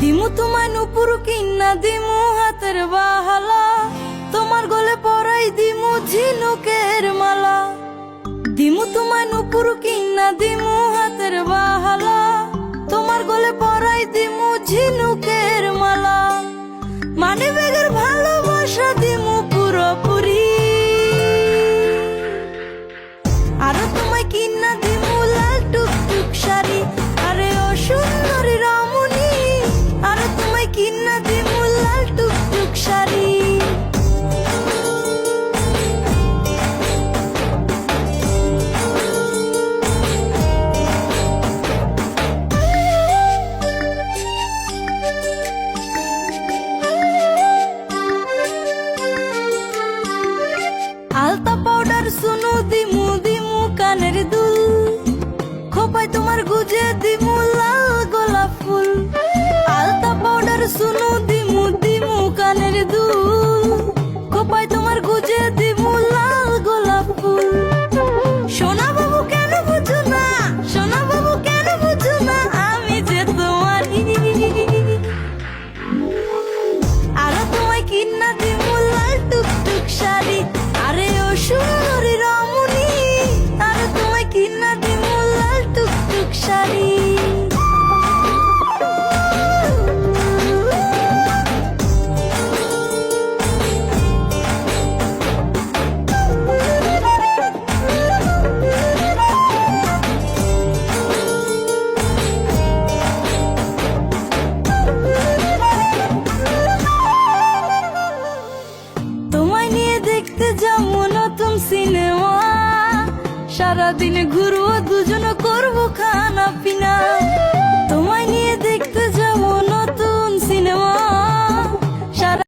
দিমু তোমায় নুপুর কিন্না দিমু হাতের বাহালা, তোমার গলে পরাই দিমু ঝিনুকের মালা। দিমু তোমায় নুপুর কিন্না দিমু হাতের বাহালা, তোমার গলে পরাই দিমু ঝিনুকের মালা। মানে বেগের ভালোবাসা দিমু পুরোপুরি, আরো তোমায় কিন্না দিমু লাল টুকটুক শাড়ি। আরে ও সুন্দরী রমণী, আরো তোমায় কিন্না দিমু লাল টুকটুক শাড়ি। আলতা পাউডার সুনু দিমু দিমু কানের দুল, খোপায় তোমার গুজে দিমু লাল গোলাপ ফুল। আলতা পাউডার সুনু দিমু দিমু কানের দুল, খোপায় তোমার গুজে দিমু লাল গোলাপ ফুল। সোনা বাবু কেন বুঝো না, সোনা বাবু কেন বুঝো না, আমি যে তোমারই। আরো তোমায় কিন্না দিমু লাল টুকটুক শাড়ি। আরে ও সুন্দরী রমণী, আরো তোমায় কিন্না দিমু লাল টুকটুক শাড়ি। তোমায় নিয়ে দেখতে যাবো নতুন সিনেমা, সারাদিন ঘুরবো দুজন করবো খানা পিনা।